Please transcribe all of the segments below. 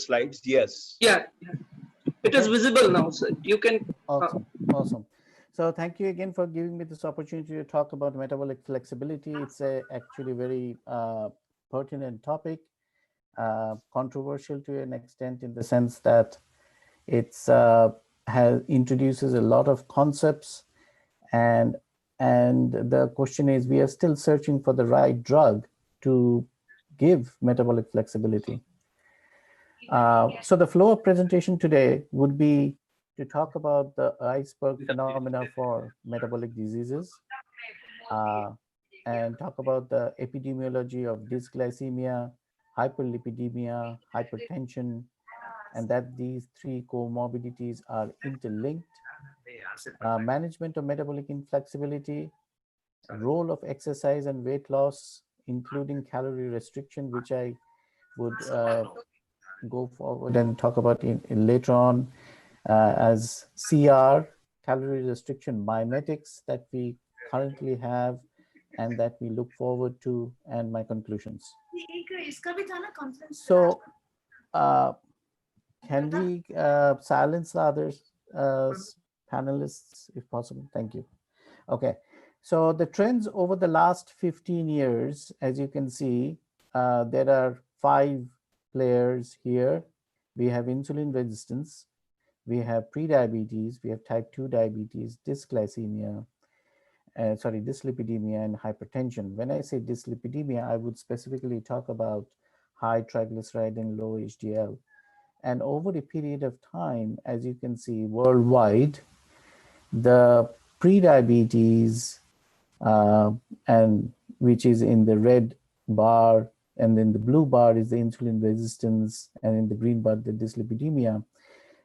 slides. Yes. Yeah, it is visible now, sir. You can. Awesome, awesome. So thank you again for giving me this opportunity to talk about metabolic flexibility. It's a actually very pertinent topic, controversial to an extent in the sense that it's introduces a lot of concepts, and the question is, we are still searching for the right drug to give metabolic flexibility. So the flow of presentation today would be to talk about the iceberg phenomena for metabolic diseases, and talk about the epidemiology of dysglycemia, hyperlipidemia, hypertension, and that these three comorbidities are interlinked, management of metabolic inflexibility, role of exercise and weight loss, including calorie restriction, which I would go forward and talk about in later on, as CR, calorie restriction mimetics, that we currently have and that we look forward to, and my conclusions. So can we silence the other panelists if possible? Thank you. Okay, so the trends over the last 15 years, as you can see, there are 5 players here. We have insulin resistance, we have prediabetes, we have type 2 diabetes, dyslipidemia, and hypertension. When I say dyslipidemia, I would specifically talk about high triglyceride and low HDL. And over a period of time, as you can see worldwide, the prediabetes, and which is in the red bar, and then the blue bar is the insulin resistance, and in the green bar, the dyslipidemia,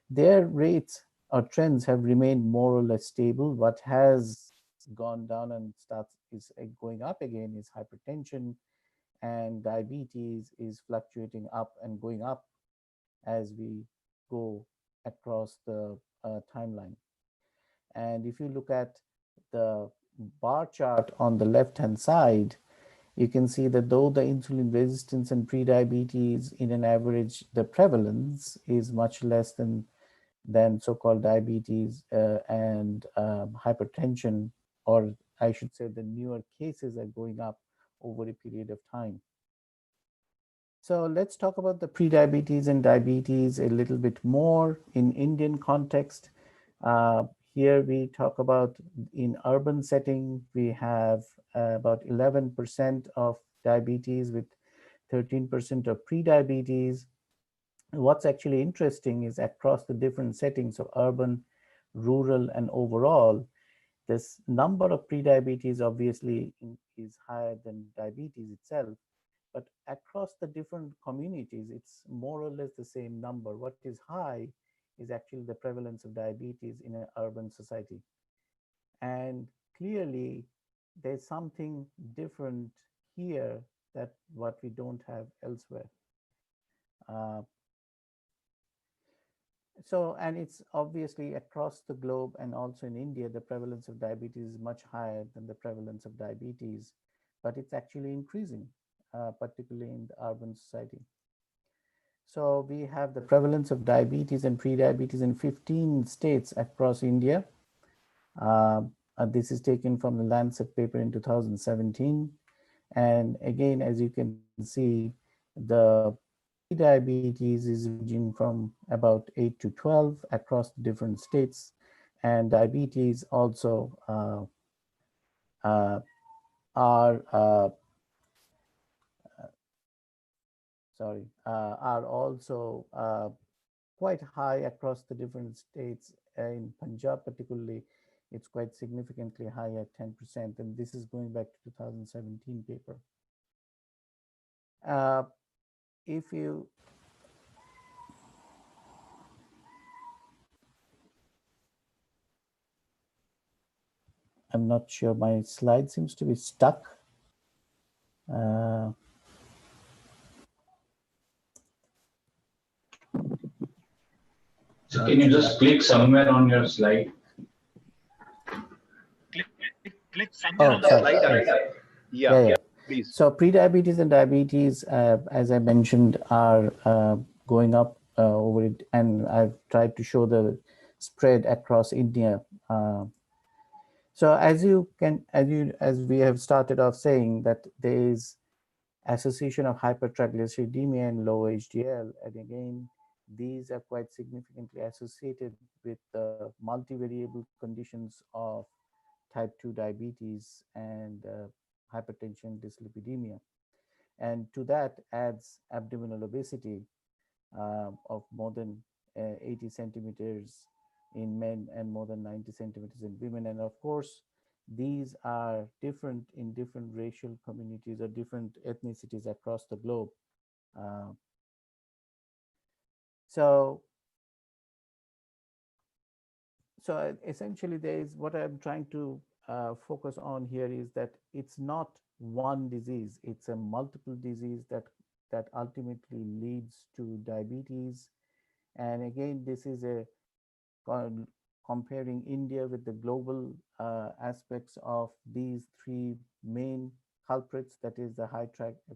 their rates or trends have remained more or less stable. What has gone down and is going up again is hypertension, and diabetes is fluctuating up and going up as we go across the timeline. And if you look at the bar chart on the left-hand side, you can see that though the insulin resistance and prediabetes, in an average, the prevalence is much less than so-called diabetes and hypertension, or I should say the newer cases are going up over a period of time. So let's talk about the prediabetes and diabetes a little bit more in Indian context. Here we talk about, in urban setting, we have about 11% of diabetes with 13% of prediabetes. What's actually interesting is across the different settings of urban, rural, and overall, this number of prediabetes obviously is higher than diabetes itself, but across the different communities, it's more or less the same number. What is high is actually the prevalence of diabetes in an urban society. And clearly, there's something different here that what we don't have elsewhere. And it's obviously across the globe, and also in India, the prevalence of diabetes is much higher than the prevalence of diabetes, but it's actually increasing, particularly in the urban society. So we have the prevalence of diabetes and prediabetes in 15 states across India. This is taken from the Lancet paper in 2017. And again, as you can see, the prediabetes is ranging from about 8 to 12 across the different states. And diabetes also are also quite high across the different states. In Punjab particularly, it's quite significantly high at 10%, and this is going back to 2017 paper. I'm not sure, my slide seems to be stuck. So can you just click somewhere on your slide? Click somewhere on the slide. Yeah, please. So prediabetes and diabetes, as I mentioned, are going up over it, and I've tried to show the spread across India. So as we have started off saying that there is association of hypertriglyceridemia and low HDL, and again, these are quite significantly associated with the multivariable conditions of type 2 diabetes and hypertension, dyslipidemia. And to that adds abdominal obesity of more than 80 centimeters in men and more than 90 centimeters in women. And of course, these are different in different racial communities or different ethnicities across the globe. Uh, so, essentially, there is what I'm trying to focus on here is that it's not one disease; it's a multiple disease that ultimately leads to diabetes. And again, this is a comparing India with the global aspects of these three main culprits, that is the high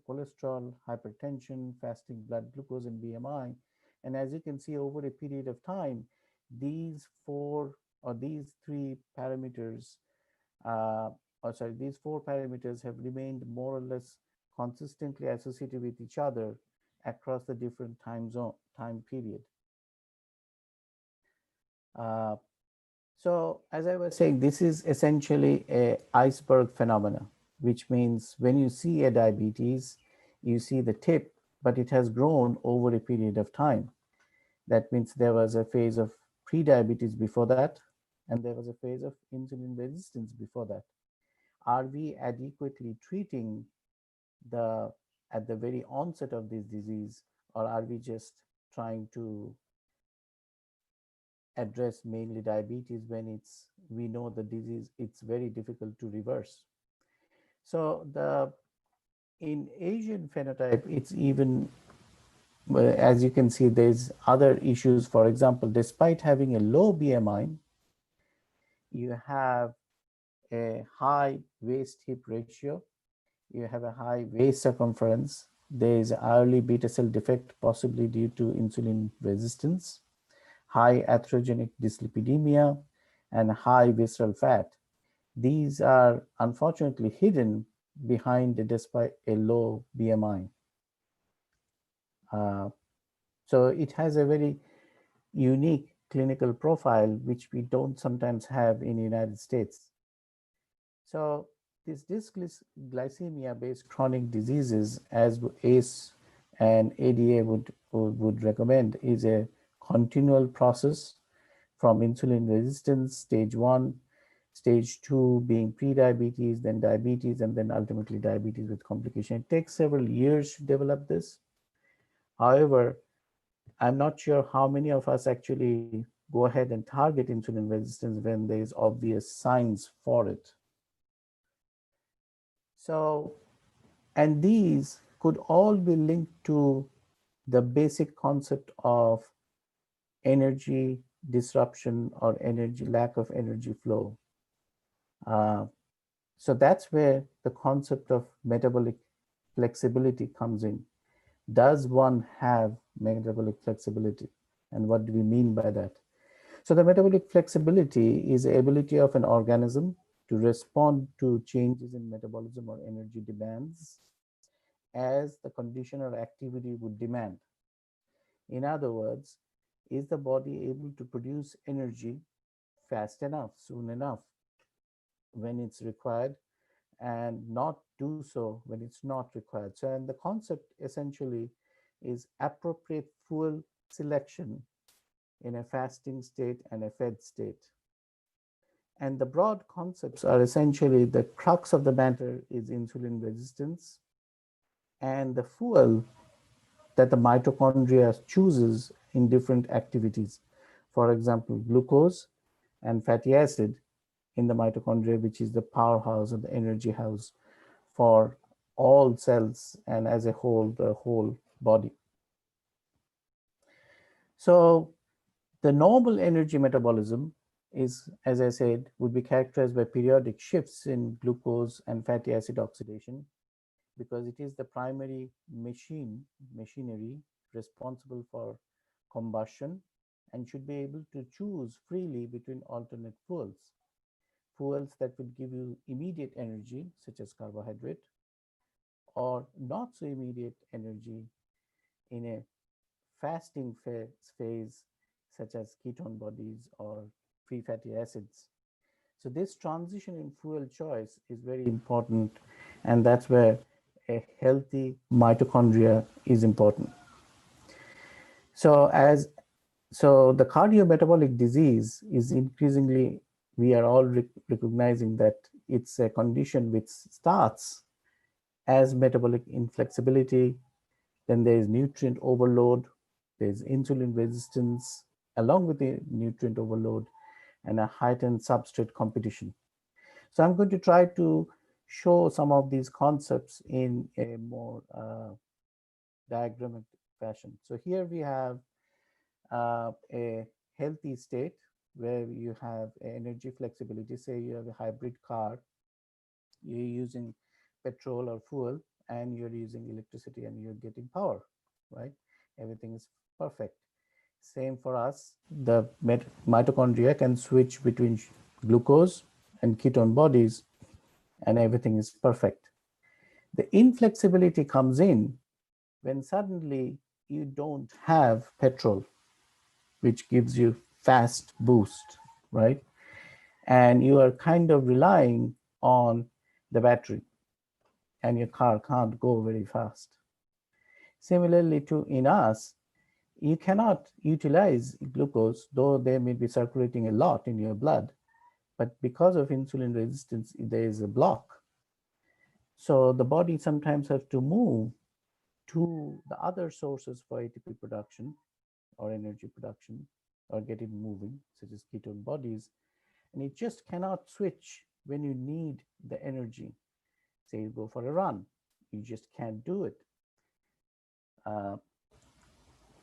cholesterol, hypertension, fasting blood glucose, and BMI. And as you can see over a period of time, these three parameters, these four parameters have remained more or less consistently associated with each other across the different time period. Uh, so as I was saying, this is essentially a iceberg phenomena, which means when you see a diabetes, you see the tip, but it has grown over a period of time. That means there was a phase of pre-diabetes before that, and there was a phase of insulin resistance before that. Are we adequately treating the at the very onset of this disease, or are we just trying to address mainly diabetes when we know the disease, it's very difficult to reverse? So in Asian phenotype, it's even, as you can see, there's other issues. For example, despite having a low BMI, you have a high waist hip ratio, you have a high waist circumference, there is early beta cell defect, possibly due to insulin resistance, high atherogenic dyslipidemia, and high visceral fat. These are unfortunately hidden behind despite a low BMI. So it has a very unique clinical profile, which we don't sometimes have in the United States. So this dysglycemia-based chronic diseases, as ACE and ADA would recommend, is a continual process from insulin resistance, stage 1, stage 2 being pre-diabetes, then diabetes, and then ultimately diabetes with complication. It takes several years to develop this. However, I'm not sure how many of us actually go ahead and target insulin resistance when there is obvious signs for it. So, and these could all be linked to the basic concept of energy disruption or lack of energy flow. So that's where the concept of metabolic flexibility comes in. Does one have metabolic flexibility? And what do we mean by that? So the metabolic flexibility is the ability of an organism to respond to changes in metabolism or energy demands as the condition or activity would demand. In other words, is the body able to produce energy fast enough, soon enough, when it's required, and not do so when it's not required? So, and the concept essentially is appropriate fuel selection in a fasting state and a fed state. And the broad concepts are essentially the crux of the matter is insulin resistance and the fuel that the mitochondria chooses in different activities. For example, glucose and fatty acid in the mitochondria, which is the powerhouse or the energy house for all cells and as a whole, the whole body. So the normal energy metabolism is, as I said, would be characterized by periodic shifts in glucose and fatty acid oxidation, because it is the primary machinery responsible for combustion and should be able to choose freely between alternate fuels that will give you immediate energy, such as carbohydrate, or not so immediate energy in a fasting phase, such as ketone bodies or free fatty acids. So this transition in fuel choice is very important, and that's where a healthy mitochondria is important. So the cardiometabolic disease is increasingly, we are all recognizing that it's a condition which starts as metabolic inflexibility, then there is nutrient overload, there's insulin resistance, along with the nutrient overload, and a heightened substrate competition. So I'm going to try to show some of these concepts in a more diagrammatic fashion. So here we have a healthy state where you have energy flexibility. Say you have a hybrid car, you're using petrol or fuel, and you're using electricity and you're getting power, right? Everything is perfect. Same for us. The mitochondria can switch between glucose and ketone bodies, and everything is perfect. The inflexibility comes in when suddenly you don't have petrol, which gives you fast boost, right? And you are kind of relying on the battery, and your car can't go very fast. Similarly to in us, you cannot utilize glucose, though there may be circulating a lot in your blood, but because of insulin resistance, there is a block. So the body sometimes has to move to the other sources for ATP production or energy production, or get it moving, such as ketone bodies, and it just cannot switch when you need the energy. Say you go for a run, you just can't do it. Uh,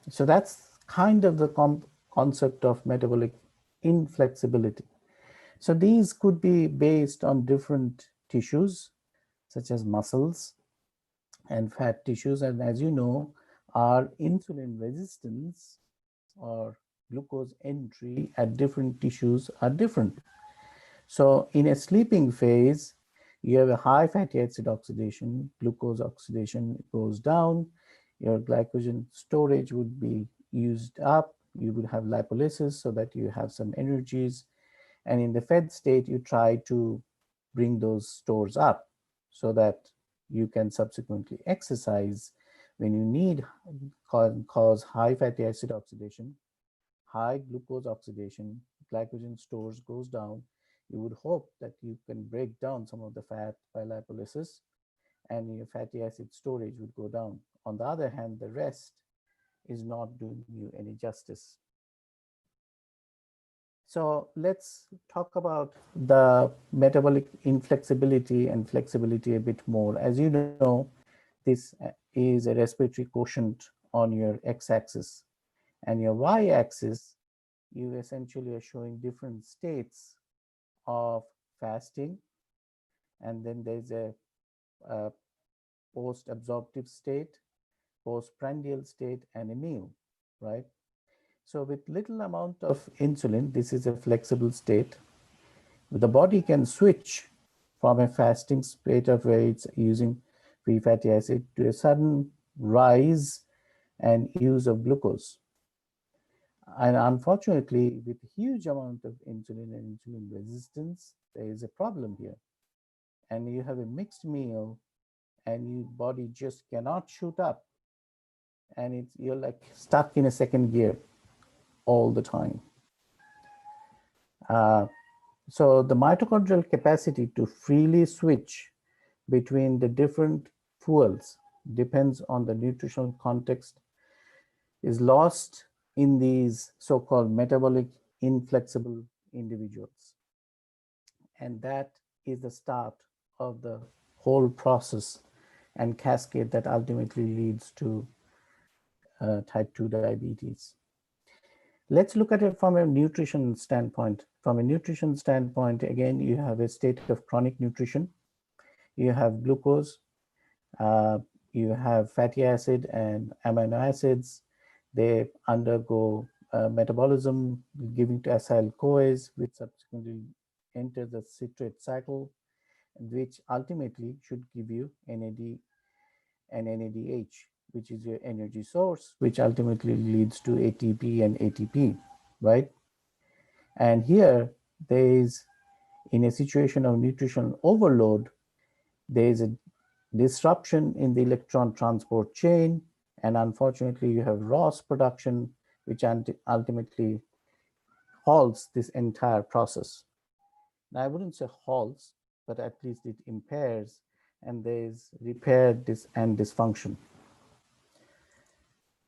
so that's kind of the concept of metabolic inflexibility. So these could be based on different tissues, such as muscles and fat tissues. And as you know, our insulin resistance or glucose entry at different tissues are different. So in a sleeping phase, you have a high fatty acid oxidation, glucose oxidation goes down, your glycogen storage would be used up, you would have lipolysis so that you have some energies. And in the fed state, you try to bring those stores up so that you can subsequently exercise when you need cause high fatty acid oxidation, high glucose oxidation, glycogen stores goes down. You would hope that you can break down some of the fat by lipolysis and your fatty acid storage would go down. On the other hand, the rest is not doing you any justice. So let's talk about the metabolic inflexibility and flexibility a bit more. As you know, this is a respiratory quotient on your x-axis, and your y-axis, you essentially are showing different states of fasting, and then there's a post-absorptive state, postprandial state, and a meal, right? So with little amount of insulin, this is a flexible state. The body can switch from a fasting state of where it's using free fatty acid to a sudden rise and use of glucose. And unfortunately, with huge amount of insulin and insulin resistance, there is a problem here. And you have a mixed meal and your body just cannot shoot up. And you're like stuck in a second gear all the time. So the mitochondrial capacity to freely switch between the different fuels depends on the nutritional context is lost in these so-called metabolic inflexible individuals. And that is the start of the whole process and cascade that ultimately leads to type 2 diabetes. Let's look at it from a nutrition standpoint. From a nutrition standpoint, again, you have a state of chronic nutrition. You have glucose, you have fatty acid and amino acids. They undergo metabolism, giving to acyl-CoAs, which subsequently enters the citrate cycle, which ultimately should give you NAD and NADH, which is your energy source, which ultimately leads to ATP and ATP, right? And here there is, in a situation of nutritional overload, there is a disruption in the electron transport chain, and unfortunately you have ROS production, which ultimately halts this entire process. Now, I wouldn't say halts, but at least it impairs, and there's repair and dysfunction.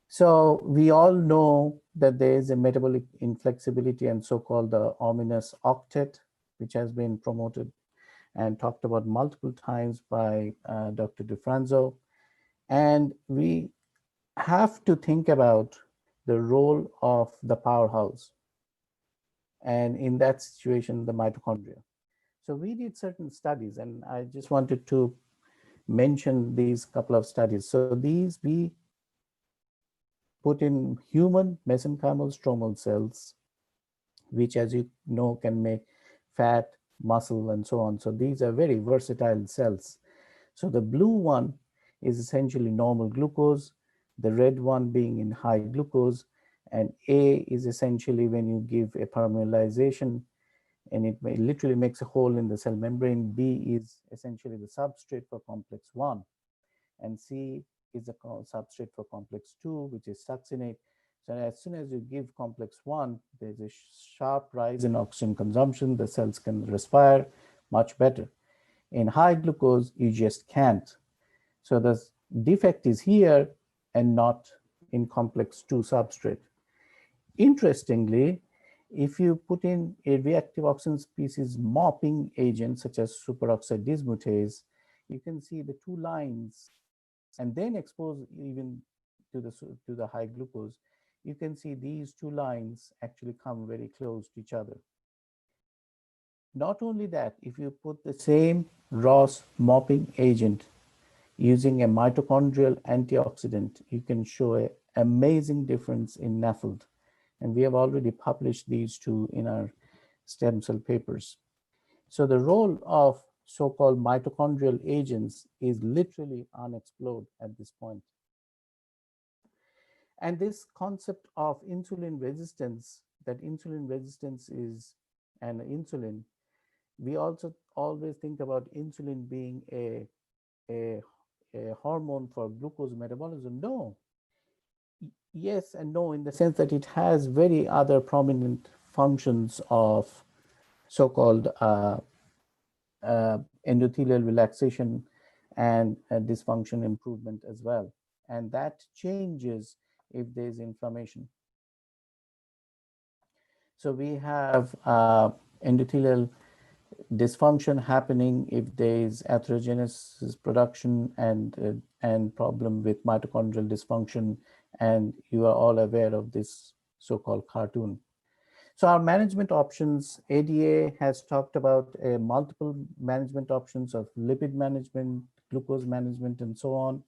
So we all know that there is a metabolic inflexibility and so-called the ominous octet, which has been promoted and talked about multiple times by Dr. DiFranzo. And we have to think about the role of the powerhouse, and in that situation, the mitochondria. So we did certain studies, and I just wanted to mention these couple of studies. So these we put in human mesenchymal stromal cells, which, as you know, can make fat, muscle, and so on. So these are very versatile cells. So the blue one is essentially normal glucose, the red one being in high glucose, and A is essentially when you give a permeabilization and it literally makes a hole in the cell membrane. B is essentially the substrate for complex 1, and C is the substrate for complex 2, which is succinate. So as soon as you give complex 1, there's a sharp rise in oxygen consumption. The cells can respire much better. In high glucose, you just can't. So the defect is here and not in complex 2 substrate. Interestingly, if you put in a reactive oxygen species mopping agent such as superoxide dismutase, you can see the two lines, and then expose even to the high glucose, you can see these two lines actually come very close to each other. Not only that, if you put the same ROS mopping agent using a mitochondrial antioxidant, you can show an amazing difference in NAFLD. And we have already published these two in our stem cell papers. So the role of so-called mitochondrial agents is literally unexplored at this point. And this concept of insulin resistance, that insulin resistance is an insulin, we also always think about insulin being a hormone for glucose metabolism. No. Yes and no, in the sense that it has very other prominent functions of so-called endothelial relaxation and dysfunction improvement as well. And that changes if there's inflammation. So we have endothelial dysfunction happening if there's atherogenesis production and problem with mitochondrial dysfunction, and you are all aware of this so-called cartoon. So our management options, ADA has talked about multiple management options of lipid management, glucose management, and so on,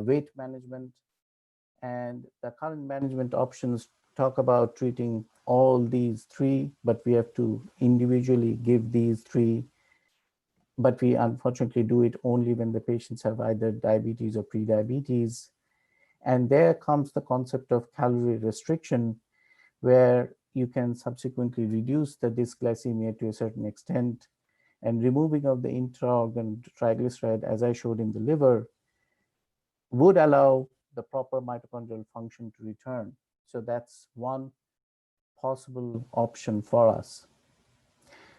weight management, and the current management options talk about treating all these three, but we have to individually give these three, but we unfortunately do it only when the patients have either diabetes or prediabetes. And there comes the concept of calorie restriction, where you can subsequently reduce the dysglycemia to a certain extent, and removing of the intra-organ triglyceride, as I showed in the liver, would allow the proper mitochondrial function to return. So that's one possible option for us.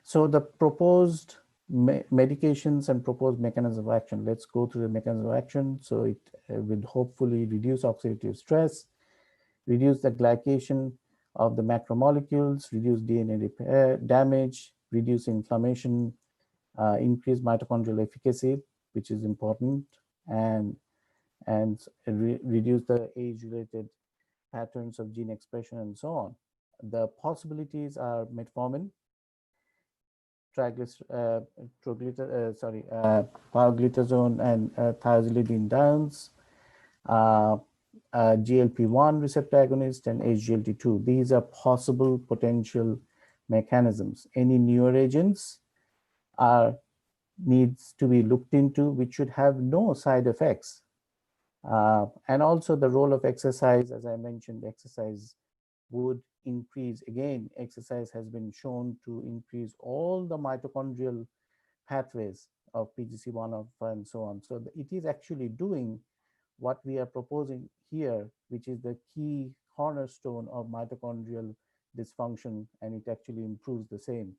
So the proposed medications and proposed mechanism of action. Let's go through the mechanism of action. So it will hopefully reduce oxidative stress, reduce the glycation of the macromolecules, reduce DNA repair damage, reduce inflammation, increase mitochondrial efficacy, which is important, and reduce the age-related patterns of gene expression and so on. The possibilities are metformin, pioglitazone, and thiazolidine downs. GLP-1 receptor agonist and SGLT2. These are possible potential mechanisms. Any newer agents needs to be looked into, which should have no side effects. And also the role of exercise, as I mentioned, exercise would increase. Again, exercise has been shown to increase all the mitochondrial pathways of PGC1 alpha and so on. So it is actually doing what we are proposing here, which is the key cornerstone of mitochondrial dysfunction, and it actually improves the same.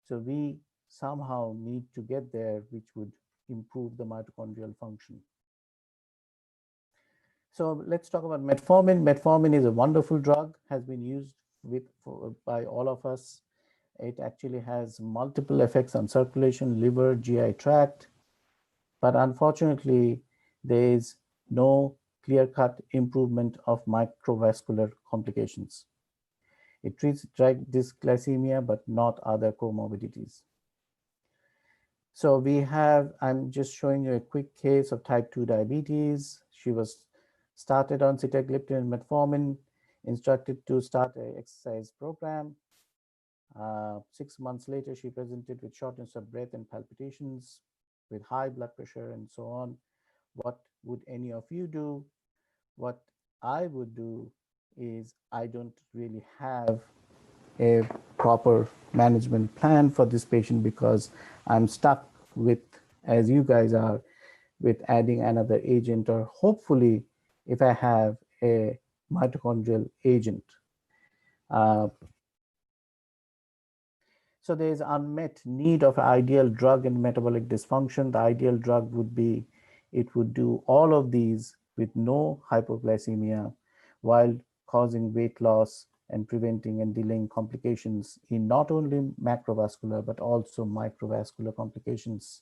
So we somehow need to get there, which would improve the mitochondrial function. So let's talk about metformin. Metformin is a wonderful drug, has been used by all of us. It actually has multiple effects on circulation, liver, GI tract, but unfortunately, there is no clear-cut improvement of microvascular complications. It treats dysglycemia, but not other comorbidities. So we have, I'm just showing you a quick case of type 2 diabetes. She was started on sitagliptin and metformin, instructed to start an exercise program. 6 months later, she presented with shortness of breath and palpitations, with high blood pressure and so on. What would any of you do? What I would do is I don't really have a proper management plan for this patient because I'm stuck with, as you guys are, with adding another agent, or hopefully if I have a mitochondrial agent. So there is unmet need of ideal drug in metabolic dysfunction. The ideal drug would be, it would do all of these with no hypoglycemia while causing weight loss and preventing and delaying complications in not only macrovascular, but also microvascular complications.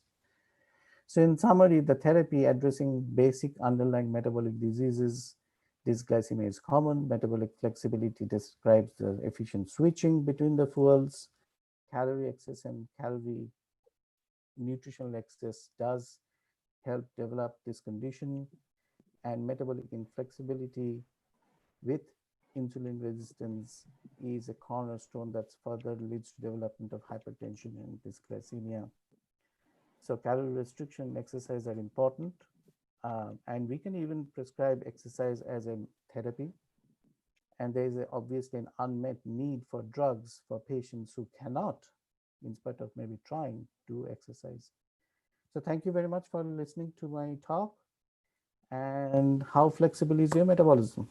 So in summary, the therapy addressing basic underlying metabolic diseases, dysglycemia is common. Metabolic flexibility describes the efficient switching between the fuels. Calorie excess and calorie nutritional excess does help develop this condition, and metabolic inflexibility with insulin resistance is a cornerstone that further leads to development of hypertension and dysglycemia. So calorie restriction and exercise are important, and we can even prescribe exercise as a therapy. And there is obviously an unmet need for drugs for patients who cannot, in spite of maybe trying, do exercise. So thank you very much for listening to my talk. And how flexible is your metabolism?